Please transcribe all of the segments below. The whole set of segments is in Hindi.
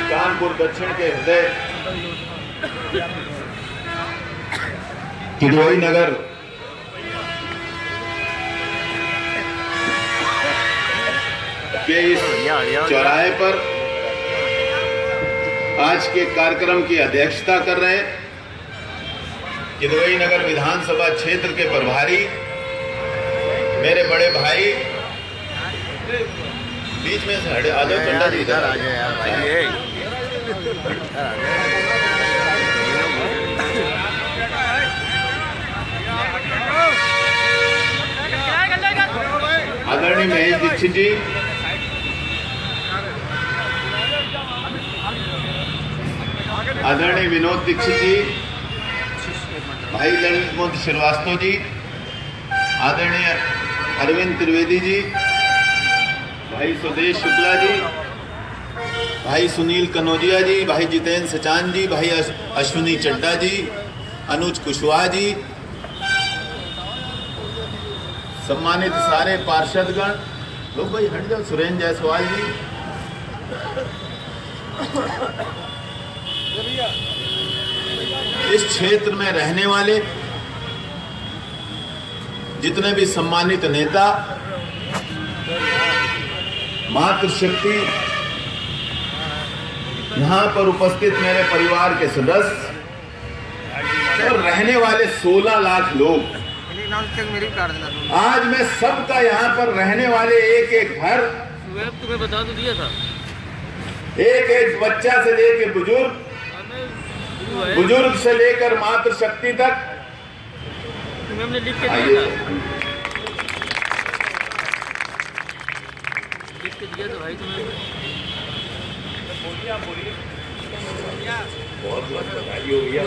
कानपुर दक्षिण के हृदय किदवई नगर के इस चौराहे पर आज के कार्यक्रम की अध्यक्षता कर रहे किदवई नगर विधानसभा क्षेत्र के प्रभारी मेरे बड़े भाई, बीच में से हटे आ जाओ, चंदा जी इधर आ जाओ यार भाई। आदरणीय महेश दीक्षित जी, आदरणीय विनोद दीक्षित जी, भाई ललित मोदी श्रीवास्तव जी, आदरणीय अरविंद त्रिवेदी जी, भाई सुदेश शुक्ला जी, भाई सुनील कनौजिया जी, भाई जितेंद्र सचान जी, भाई अश्विनी चड्डा जी, अनुज कुशवाहा जी, सम्मानित सारे पार्षदगण लोग, भाई हट जाओ, सुरेंद्र जायसवाल जी, इस क्षेत्र में रहने वाले जितने भी सम्मानित नेता, मातृशक्ति, यहाँ पर उपस्थित मेरे परिवार के सदस्य और रहने वाले 16 लाख लोग, आज मैं सबका यहाँ पर रहने वाले एक एक घर, तुम्हें बता तो दिया था, एक एक बच्चा से लेकर बुजुर्ग से लेकर मातृशक्ति तक तुम्हें हमने लिख के दिया था, लिख के दिया था भाई तुम्हें। बहुत बधाई हो गया।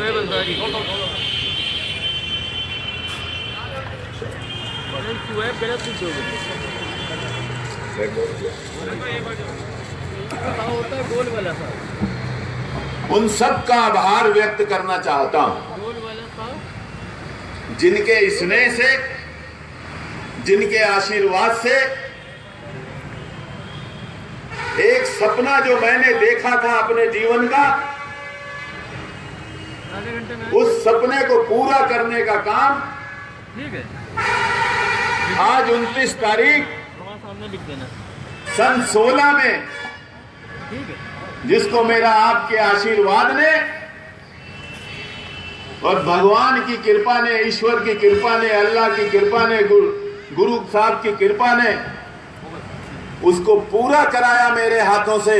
गलत कुछ हो गया, गोल वाला था। उन सब का आभार व्यक्त करना चाहता हूं, गोल वाला था, जिनके स्नेह से, जिनके आशीर्वाद से एक सपना जो मैंने देखा था अपने जीवन का, उस सपने को पूरा करने का काम ठीक है। आज 29 तारीख सामने लिख देना सन 16 में, ठीक है, जिसको मेरा आपके आशीर्वाद ने और भगवान की कृपा ने, ईश्वर की कृपा ने, अल्लाह की कृपा ने, गुरु साहब की कृपा ने उसको पूरा कराया मेरे हाथों से।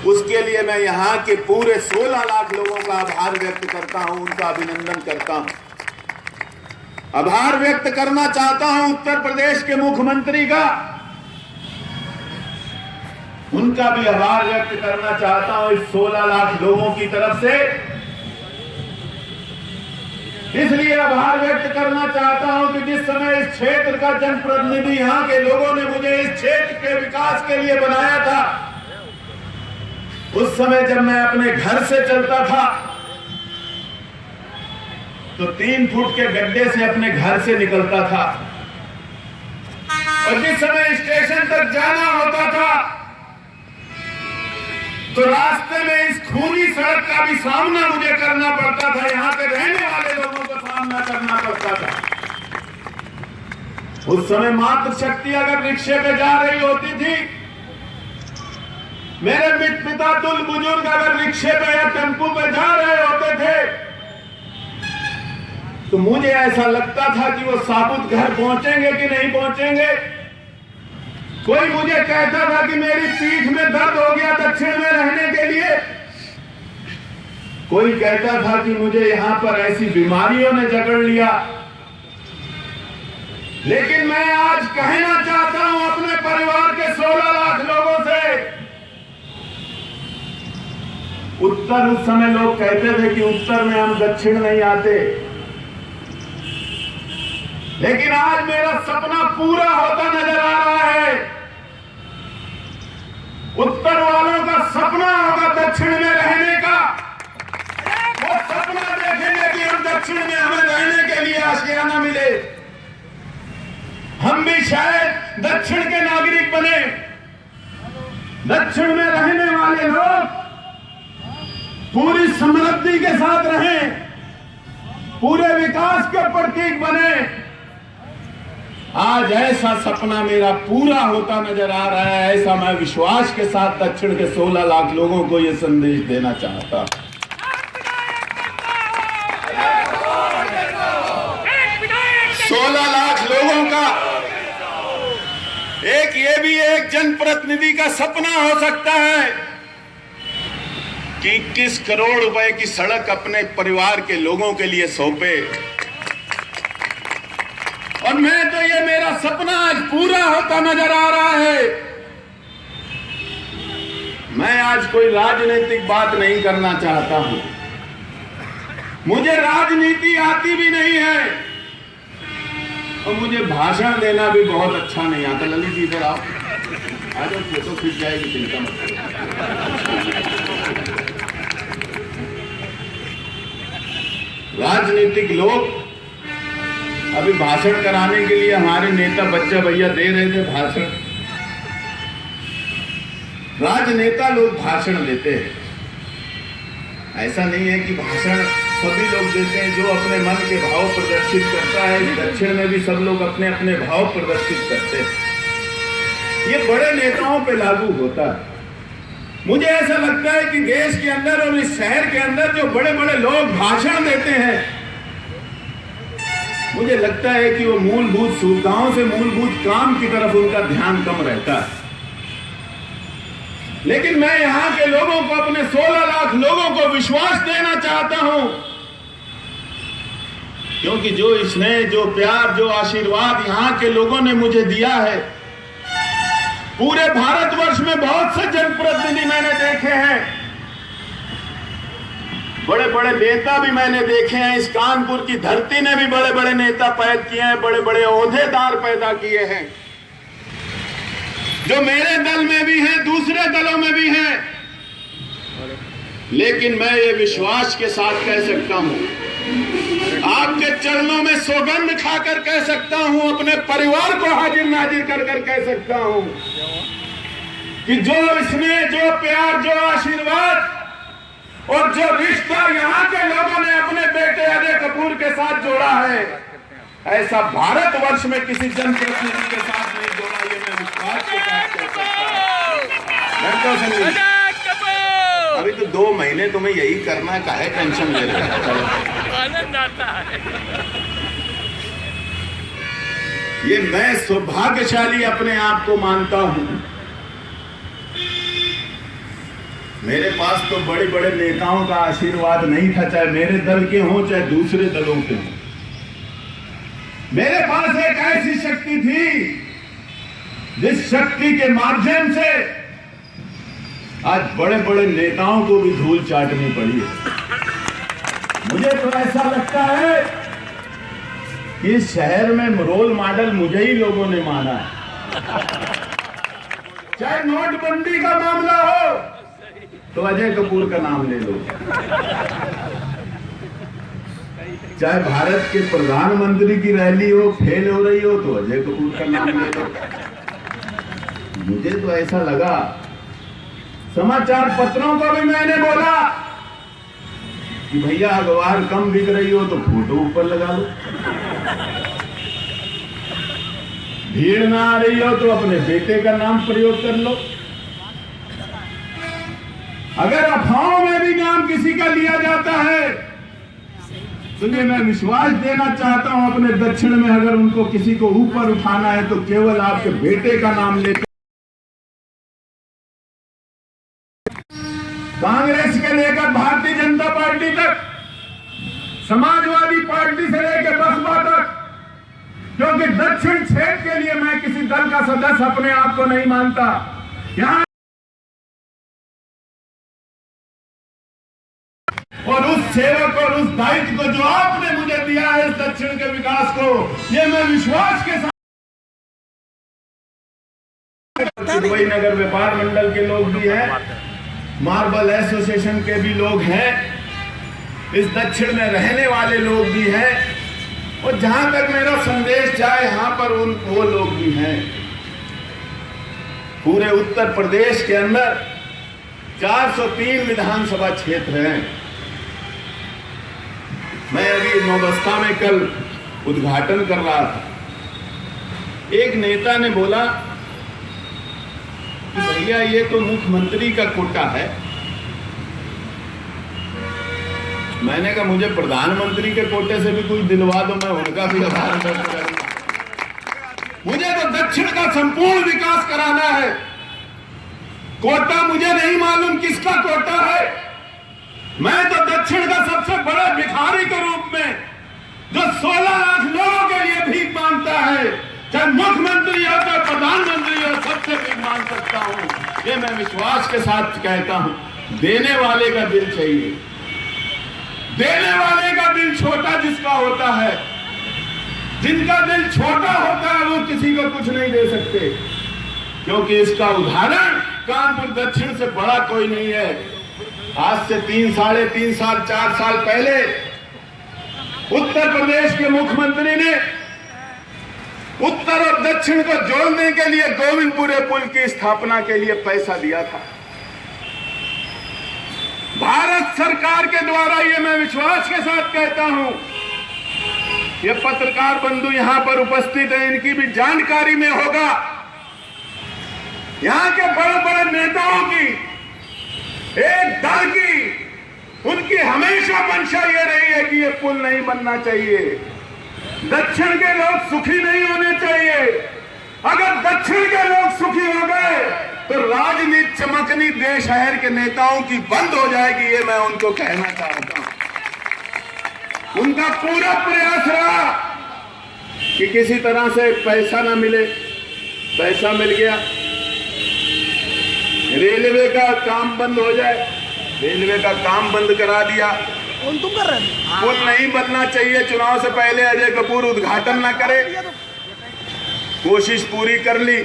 उसके लिए मैं यहाँ के पूरे 16 लाख लोगों का आभार व्यक्त करता हूं, उनका अभिनंदन करता हूं। आभार व्यक्त करना चाहता हूं उत्तर प्रदेश के मुख्यमंत्री का, उनका भी आभार व्यक्त करना चाहता हूं इस 16 लाख लोगों की तरफ से। इसलिए आभार व्यक्त करना चाहता हूं कि जिस समय इस क्षेत्र का जनप्रतिनिधि यहाँ के लोगों ने मुझे इस क्षेत्र के विकास के लिए बनाया था, उस समय जब मैं अपने घर से चलता था तो 3 फुट के गड्ढे से अपने घर से निकलता था, और जिस समय स्टेशन तक जाना होता था तो रास्ते में इस खूनी सड़क का भी सामना मुझे करना पड़ता था, यहाँ के रहने वाले लोगों को सामना करना पड़ता था। उस समय मातृशक्ति अगर रिक्शे पे जा रही होती थी, मेरे पिता तुल बुजुर्ग अगर रिक्शे पे या टेम्पू पे जा रहे होते थे, तो मुझे ऐसा लगता था कि वो साबुत घर पहुंचेंगे कि नहीं पहुंचेंगे। कोई मुझे कहता था कि मेरी पीठ में दर्द हो गया दक्षिण में रहने के लिए, कोई कहता था कि मुझे यहां पर ऐसी बीमारियों ने जकड़ लिया। लेकिन मैं आज कहना चाहता हूं अपने परिवार के 16 लाख लोगों से, उत्तर, उस समय लोग कहते थे कि उत्तर में हम दक्षिण नहीं आते, लेकिन आज मेरा सपना पूरा होता नजर आ रहा है। उत्तर वालों का सपना होगा दक्षिण में रहने का, वो सपना देखेंगे कि हम दक्षिण में हमें रहने के लिए आशियाना मिले, हम भी शायद दक्षिण के नागरिक बने। दक्षिण में रहने वाले लोग पूरी समृद्धि के साथ रहें, पूरे विकास के प्रतीक बने। आज ऐसा सपना मेरा पूरा होता नजर आ रहा है। ऐसा मैं विश्वास के साथ दक्षिण के 16 लाख लोगों को यह संदेश देना चाहता। 16 लाख लोगों का ये भी एक जनप्रतिनिधि का सपना हो सकता है कि 21 करोड़ रुपए की सड़क अपने परिवार के लोगों के लिए सौंपे। और मैं तो ये मेरा सपना आज पूरा होता नजर आ रहा है। मैं आज कोई राजनीतिक बात नहीं करना चाहता हूं, मुझे राजनीति आती भी नहीं है और मुझे भाषण देना भी बहुत अच्छा नहीं आता। ललित जी इधर आओ, आ जाओ, फोटो खींच जाएगी, चिंता मत करो। राजनीतिक लोग अभी भाषण कराने के लिए हमारे नेता बच्चा भैया दे रहे थे भाषण। राजनेता लोग भाषण देते हैं, ऐसा नहीं है कि भाषण सभी लोग देते हैं। जो अपने मन के भाव प्रदर्शित करता है, दक्षिण में भी सब लोग अपने अपने भाव प्रदर्शित करते हैं। ये बड़े नेताओं पे लागू होता है। मुझे ऐसा लगता है कि देश के अंदर और इस शहर के अंदर जो बड़े बड़े लोग भाषण देते हैं, मुझे लगता है कि वो मूलभूत सुविधाओं से मूलभूत काम की तरफ उनका ध्यान कम रहता है। लेकिन मैं यहां के लोगों को, अपने 16 लाख लोगों को विश्वास देना चाहता हूं, क्योंकि जो स्नेह, जो प्यार, जो आशीर्वाद यहां के लोगों ने मुझे दिया है, पूरे भारतवर्ष में बहुत से जनप्रतिनिधि मैंने देखे हैं, बड़े बड़े नेता भी मैंने देखे हैं। इस कानपुर की धरती ने भी बड़े बड़े नेता पैदा किए हैं, बड़े बड़े ओहदेदार पैदा किए हैं, जो मेरे दल में भी हैं, दूसरे दलों में भी हैं। लेकिन मैं ये विश्वास के साथ कह सकता हूं, आपके चरणों में सौगंध खाकर कह सकता हूं, अपने परिवार को हाजिर नाजिर कर कर कह सकता हूं कि जो स्नेह, जो प्यार, जो आशीर्वाद और जो रिश्ता यहां के लोगों ने अपने बेटे अजय कपूर के साथ जोड़ा है, ऐसा भारतवर्ष में किसी जनप्रतिनिधि के साथ नहीं जोड़ा। ये मैं विश्वास के साथ कह सकता हूं। अभी तो 2 महीने तुम्हें यही करना है, काहे टेंशन ले रहे हो? आनंद आता है। ये मैं सौभाग्यशाली अपने आप को मानता हूं। मेरे पास तो बड़े बड़े नेताओं का आशीर्वाद नहीं था, चाहे मेरे दल के हों चाहे दूसरे दलों के हों। मेरे पास एक ऐसी शक्ति थी जिस शक्ति के माध्यम से आज बड़े बड़े नेताओं को भी धूल चाटनी पड़ी है। मुझे तो ऐसा लगता है कि इस शहर में रोल मॉडल मुझे ही लोगों ने माना है। चाहे नोटबंदी का मामला हो तो अजय कपूर का नाम ले लो, चाहे भारत के प्रधानमंत्री की रैली हो, फेल हो रही हो तो अजय कपूर का नाम ले लो। मुझे तो ऐसा लगा, समाचार पत्रों को भी मैंने बोला कि भैया अखबार कम बिक रही हो तो फोटो ऊपर लगा लो, भीड़ ना आ रही हो तो अपने बेटे का नाम प्रयोग कर लो। अगर अफवाहों में भी नाम किसी का लिया जाता है तो ये मैं विश्वास देना चाहता हूं, अपने दक्षिण में अगर उनको किसी को ऊपर उठाना है तो केवल आपके बेटे का नाम लेकर, कांग्रेस के लेकर भारतीय जनता पार्टी तक, समाजवादी पार्टी से लेकर बसपा तक, क्योंकि दक्षिण क्षेत्र के लिए मैं किसी दल का सदस्य अपने आप को नहीं मानता। यहां और उस सेवक और उस दायित्व को जो आपने मुझे दिया है इस दक्षिण के विकास को, ये मैं विश्वास के साथ, दुबई नगर व्यापार मंडल के लोग भी हैं, मार्बल एसोसिएशन के भी लोग हैं, इस दक्षिण में रहने वाले लोग भी हैं, और जहां तक मेरा संदेश जाए यहां पर वो लोग भी हैं। पूरे उत्तर प्रदेश के अंदर 403 विधानसभा क्षेत्र हैं। मैं अभी नौबस्ता में कल उद्घाटन कर रहा था। एक नेता ने बोला कि भैया ये तो मुख्यमंत्री का कोटा है। मैंने कहा मुझे प्रधानमंत्री के कोटे से भी कुछ दिलवा दो, मैं उनका भी आभार व्यक्त करूंगा। मुझे तो दक्षिण का संपूर्ण विकास कराना है। कोटा मुझे नहीं मालूम किसका कोटा है। मैं तो दक्षिण का सबसे बड़े भिखारी के रूप में, जो 16 लाख लोगों के लिए भीख मांगता है, चाहे मुख्यमंत्री हो चाहे प्रधानमंत्री हो, सबसे भीख मांग सकता हूं। ये मैं विश्वास के साथ कहता हूं। देने वाले का दिल चाहिए। देने वाले का दिल छोटा जिसका होता है, जिनका दिल छोटा होता है, वो किसी को कुछ नहीं दे सकते, क्योंकि इसका उदाहरण कानपुर दक्षिण से बड़ा कोई नहीं है। आज से 3, साढ़े 3 साल, 4 साल पहले उत्तर प्रदेश के मुख्यमंत्री ने उत्तर और दक्षिण को जोड़ने के लिए गोविंदपुरे पुल की स्थापना के लिए पैसा दिया था। भारत सरकार के द्वारा, ये मैं विश्वास के साथ कहता हूं, ये पत्रकार बंधु यहां पर उपस्थित हैं, इनकी भी जानकारी में होगा। यहां के बड़े बड़े नेताओं की, एक दल की, उनकी हमेशा मंशा ये रही है कि ये पुल नहीं बनना चाहिए। दक्षिण के लोग सुखी नहीं होने चाहिए। अगर दक्षिण के लोग सुखी हो गए तो राजनीति चमकनी देश शहर के नेताओं की बंद हो जाएगी। ये मैं उनको कहना चाहता हूं। उनका पूरा प्रयास रहा कि किसी तरह से पैसा ना मिले। पैसा मिल गया, रेलवे का काम बंद हो जाए, रेलवे का काम बंद करा दिया। तुम कर रहे हैं। पुल नहीं बनना चाहिए, चुनाव से पहले अजय कपूर उद्घाटन ना करे, कोशिश पूरी कर ली।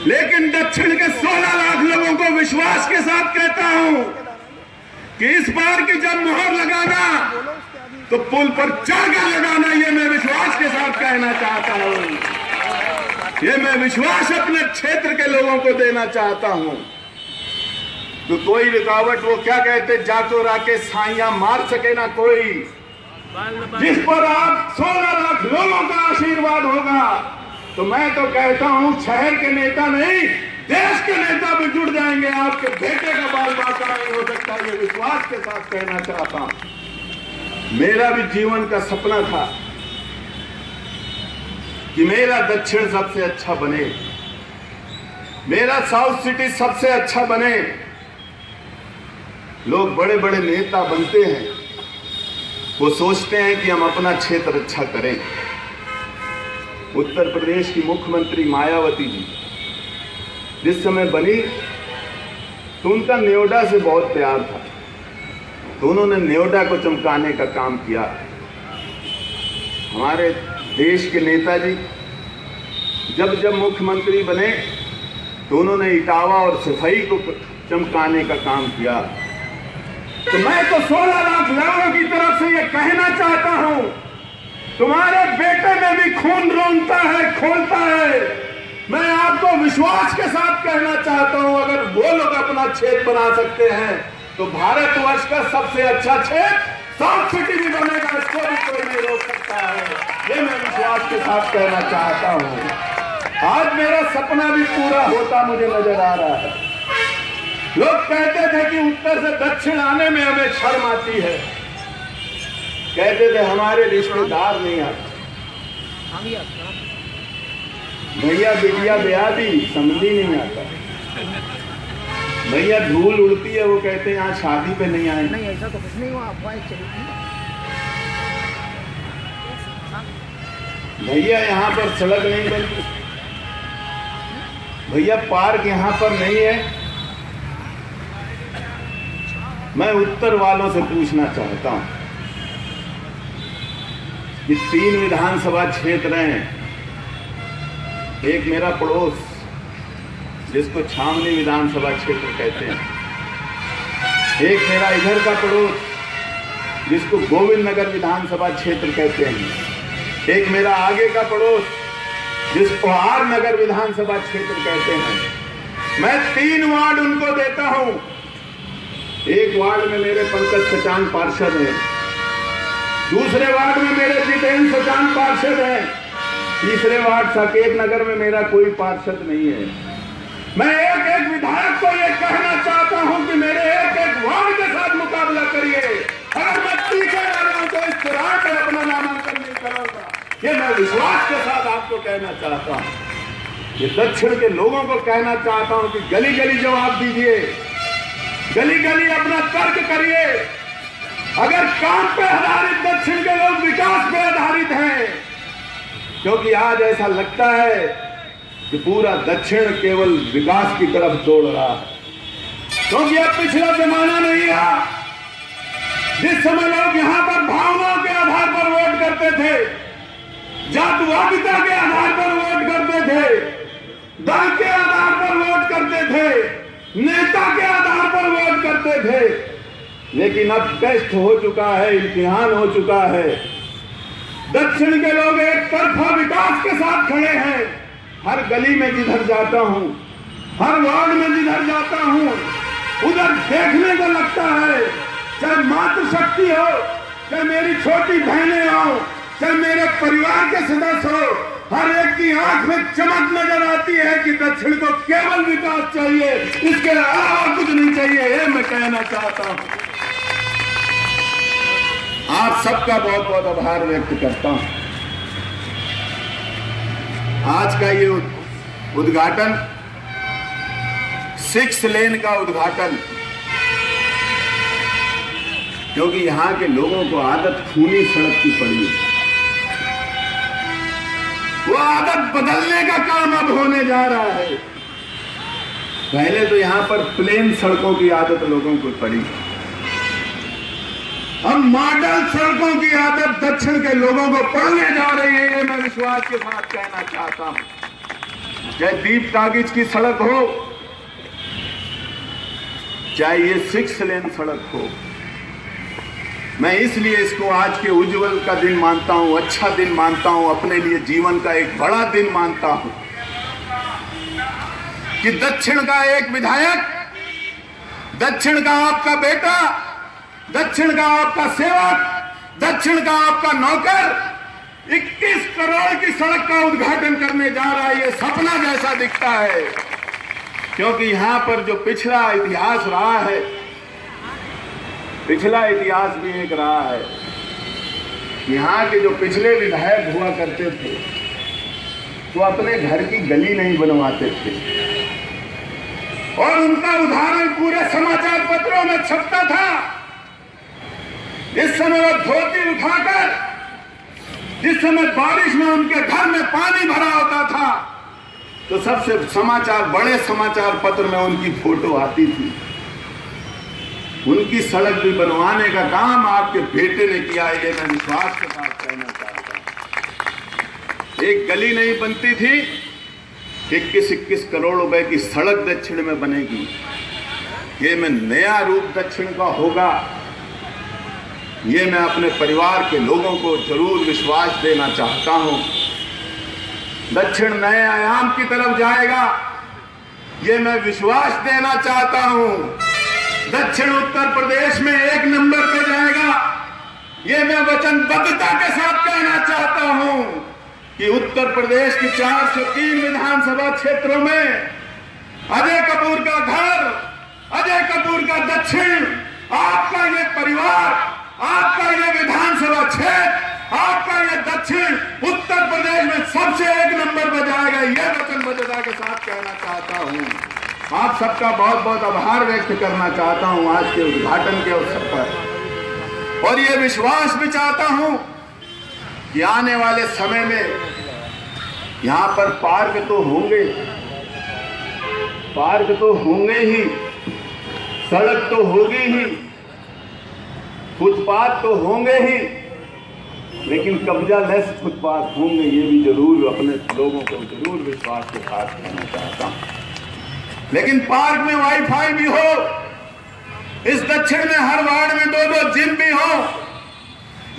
लेकिन दक्षिण के 16 लाख लोगों को विश्वास के साथ कहता हूं कि इस बार की जब मुहर लगाना तो पुल पर चढ़कर लगाना। ये मैं विश्वास के साथ कहना चाहता हूं। ये मैं विश्वास अपने क्षेत्र के लोगों को देना चाहता हूं। तो कोई रुकावट, वो क्या कहते, जाको राके साइया मार सके ना कोई। जिस पर आप 16 लाख लोगों का आशीर्वाद होगा, तो मैं तो कहता हूं शहर के नेता नहीं, देश के नेता भी जुड़ जाएंगे। आपके बेटे का बाल बाका नहीं हो सकता, ये विश्वास के साथ कहना चाहता हूं। मेरा भी जीवन का सपना था कि मेरा दक्षिण सबसे अच्छा बने, मेरा साउथ सिटी सबसे अच्छा बने। लोग बड़े बड़े नेता बनते हैं, वो सोचते हैं कि हम अपना क्षेत्र अच्छा करें। उत्तर प्रदेश की मुख्यमंत्री मायावती जी जिस समय बनी तो उनका न्योडा से बहुत प्यार था, तो उन्होंने न्योडा को चमकाने का काम किया। हमारे देश के नेताजी जब जब मुख्यमंत्री बने तो उन्होंने इटावा और सफाई को चमकाने का काम किया। तो मैं तो 16 लाख लोगों की तरफ से ये कहना चाहता हूं, तुम्हारे बेटे में भी खून रोंगता है, खोलता है। मैं आपको विश्वास के साथ कहना चाहता हूं, अगर वो लोग अपना क्षेत्र बना सकते हैं तो भारतवर्ष का सबसे अच्छा क्षेत्र साउथ सिटी भी बनेगा। इसको भी कोई नहीं रोक सकता है। ये मैं विश्वास के साथ कहना चाहता हूं। आज मेरा सपना भी पूरा होता मुझे नजर आ रहा है। लोग कहते थे कि उत्तर से दक्षिण आने में हमें शर्म आती है, कहते थे हमारे रिश्तेदार नहीं आते। भैया बिटिया ब्याह भी समझी नहीं आता। भैया धूल उड़ती है, वो कहते हैं यहाँ शादी पे नहीं आए। नहीं, ऐसा तो कुछ नहीं हुआ, अफवाह चली थी। भैया यहाँ पर सड़क नहीं बनती, भैया पार्क यहाँ पर नहीं है। मैं उत्तर वालों से पूछना चाहता हूं कि 3 विधानसभा क्षेत्र हैं। एक मेरा पड़ोस जिसको छावनी विधानसभा क्षेत्र कहते हैं, एक मेरा इधर का पड़ोस जिसको गोविंद नगर विधानसभा क्षेत्र कहते हैं, एक मेरा आगे का पड़ोस जिसको आर नगर विधानसभा क्षेत्र कहते हैं, मैं 3 वार्ड उनको देता हूं। एक वार्ड में मेरे पंकज सचान पार्षद हैं, दूसरे वार्ड में मेरे जितेंद्र सचान पार्षद हैं, तीसरे वार्ड साकेत नगर में मेरा कोई पार्षद नहीं है। मैं एक एक विधायक को यह कहना चाहता हूं कि मेरे एक एक वार्ड के साथ मुकाबला करिए। अगर मैं टीके आ रहा हूं तो इस चुनाव में अपना नामांकन नहीं कराऊंगा, ये मैं विश्वास के साथ आपको कहना चाहता हूं। ये दक्षिण के लोगों को कहना चाहता हूं कि गली गली जवाब दीजिए, गली गली अपना तर्क करिए। अगर काम पे आधारित दक्षिण के लोग विकास पे आधारित हैं, क्योंकि आज ऐसा लगता है कि पूरा दक्षिण केवल विकास की तरफ दौड़ रहा है, क्योंकि अब पिछला जमाना नहीं रहा जिस समय लोग यहां पर भावनाओं के आधार पर वोट करते थे, जातिवादिता के आधार पर वोट करते थे, दल के आधार पर वोट करते थे, नेता के आधार पर वोट करते थे। लेकिन अब टेस्ट हो चुका है, इम्तिहान हो चुका है। दक्षिण के लोग एक तरफा विकास के साथ खड़े हैं। हर गली में जिधर जाता हूं, हर वार्ड में जिधर जाता हूं, उधर देखने को लगता है, चाहे मातृशक्ति हो, चाहे मेरी छोटी बहनें हो, चाहे मेरे परिवार के सदस्य हो, हर एक की आंख में चमक नजर आती है कि दक्षिण को केवल विकास चाहिए, इसके अलावा कुछ नहीं चाहिए। ये मैं कहना चाहता हूं। आप सबका बहुत बहुत आभार व्यक्त करता हूं। आज का ये उद्घाटन 6 लेन का उद्घाटन, क्योंकि यहां के लोगों को आदत खूनी सड़क की पड़ी है, वो आदत बदलने का काम अब होने जा रहा है। पहले तो यहां पर प्लेन सड़कों की आदत लोगों को पड़ी, अब मॉडल सड़कों की आदत दक्षिण के लोगों को पड़ने जा रही है। ये मैं विश्वास के साथ कहना चाहता हूं। चाहे दीप कागज की सड़क हो, चाहे ये 6 लेन सड़क हो, मैं इसलिए इसको आज के उज्जवल का दिन मानता हूं, अच्छा दिन मानता हूं, अपने लिए जीवन का एक बड़ा दिन मानता हूं कि दक्षिण का एक विधायक, दक्षिण का आपका बेटा, दक्षिण का आपका सेवक, दक्षिण का आपका नौकर 21 करोड़ की सड़क का उद्घाटन करने जा रहा है। ये सपना जैसा दिखता है, क्योंकि यहां पर जो पिछला इतिहास रहा है, पिछला इतिहास भी एक रहा है। यहां के जो पिछले विधायक हुआ करते थे, वो अपने घर की गली नहीं बनवाते थे, और उनका उदाहरण पूरे समाचार पत्रों में छपता था। इस समय वो धोती उठाकर, जिस समय बारिश में उनके घर में पानी भरा होता था, तो सबसे समाचार, बड़े समाचार पत्र में उनकी फोटो आती थी। उनकी सड़क भी बनवाने का काम आपके बेटे ने किया है, ये मैं विश्वास के साथ कहना चाहता हूं। एक गली नहीं बनती थी, 21 करोड़ रुपए की सड़क दक्षिण में बनेगी। ये मैं नया रूप दक्षिण का होगा, ये मैं अपने परिवार के लोगों को जरूर विश्वास देना चाहता हूं। दक्षिण नए आयाम की तरफ जाएगा, ये मैं विश्वास देना चाहता हूं। दक्षिण उत्तर प्रदेश में 1 नंबर पे जाएगा, ये मैं वचनबद्धता के साथ कहना चाहता हूं कि उत्तर प्रदेश की 403 विधानसभा क्षेत्रों में अजय कपूर का घर, अजय कपूर का दक्षिण, आपका ये परिवार, आपका ये विधानसभा क्षेत्र, आपका ये दक्षिण उत्तर प्रदेश में सबसे 1 नंबर पर जाएगा, ये वचनबद्धता के साथ कहना चाहता हूं। आप सबका बहुत बहुत आभार व्यक्त करना चाहता हूं आज के उद्घाटन के अवसर पर, और ये विश्वास भी चाहता हूं कि आने वाले समय में यहां पर पार्क तो होंगे, पार्क तो होंगे ही, सड़क तो होगी ही, फुटपाथ तो होंगे ही, लेकिन कब्जा लेस फुटपाथ होंगे, ये भी जरूर अपने लोगों को जरूर विश्वास के साथ कहना चाहता हूं। लेकिन पार्क में वाईफाई भी हो, इस दक्षिण में हर वार्ड में 2-2 जिम भी हो,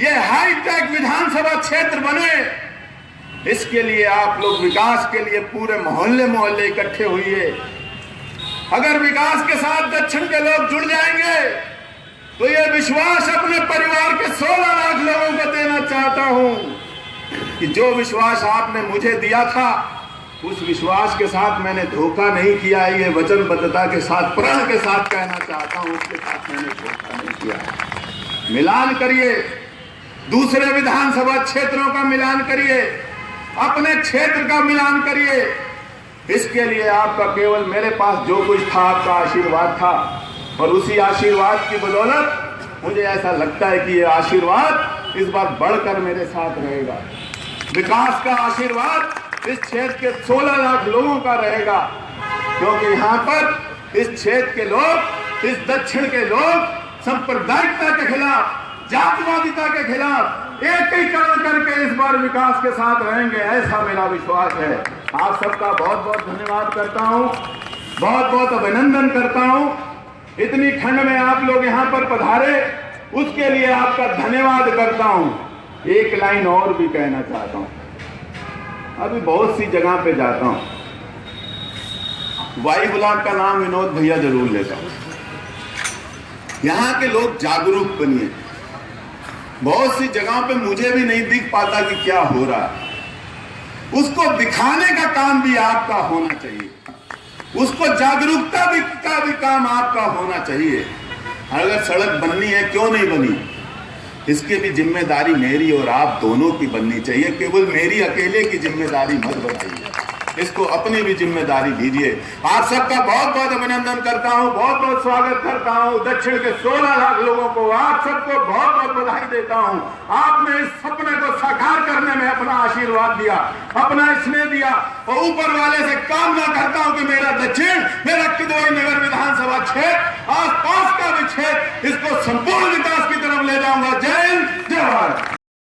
ये हाईटेक विधानसभा क्षेत्र बने, इसके लिए आप लोग विकास के लिए पूरे मोहल्ले मोहल्ले इकट्ठे हुए। अगर विकास के साथ दक्षिण के लोग जुड़ जाएंगे तो ये विश्वास अपने परिवार के 16 लाख लोगों को देना चाहता हूं कि जो विश्वास आपने मुझे दिया था उस विश्वास के साथ मैंने धोखा नहीं किया है। ये वचनबद्धता के साथ, प्रण के साथ कहना चाहता हूं, उसके साथ मैंने धोखा नहीं किया। मिलान करिए, दूसरे विधानसभा क्षेत्रों का मिलान करिए, अपने क्षेत्र का मिलान करिए। इसके लिए आपका केवल मेरे पास जो कुछ था आपका आशीर्वाद था, और उसी आशीर्वाद की बदौलत मुझे ऐसा लगता है कि ये आशीर्वाद इस बार बढ़कर मेरे साथ रहेगा। विकास का आशीर्वाद इस क्षेत्र के 16 लाख लोगों का रहेगा, क्योंकि यहाँ पर इस क्षेत्र के लोग, इस दक्षिण के लोग सांप्रदायिकता के खिलाफ, जातिवादिता के खिलाफ एकीकरण करके इस बार विकास के साथ रहेंगे, ऐसा मेरा विश्वास है। आप सबका बहुत बहुत धन्यवाद करता हूँ, बहुत बहुत अभिनंदन करता हूँ। इतनी ठंड में आप लोग यहाँ पर पधारे, उसके लिए आपका धन्यवाद करता हूँ। एक लाइन और भी कहना चाहता हूँ। अभी बहुत सी जगह पे जाता हूँ, वाई ब्लॉक का नाम विनोद भैया जरूर लेता हूँ। यहाँ के लोग जागरूक बनिए। बहुत सी जगह पे मुझे भी नहीं दिख पाता कि क्या हो रहा है, उसको दिखाने का काम भी आपका होना चाहिए, उसको जागरूकता का भी काम आपका होना चाहिए। अगर सड़क बननी है, क्यों नहीं बनी, इसकी भी जिम्मेदारी मेरी और आप दोनों की बननी चाहिए। केवल मेरी अकेले की जिम्मेदारी मत बनाइए, इसको अपनी भी जिम्मेदारी दीजिए। आप सबका बहुत बहुत अभिनंदन करता हूं, बहुत बहुत स्वागत करता हूं। दक्षिण के 16 लाख लोगों को, आप सबको बहुत बहुत बधाई देता हूं। आपने इस सपने को साकार करने में अपना आशीर्वाद दिया, अपना स्नेह दिया, और ऊपर वाले से कामना करता हूं कि मेरा दक्षिण, मेरा किदवई नगर विधानसभा क्षेत्र, आसपास का भी क्षेत्र, इसको संपूर्ण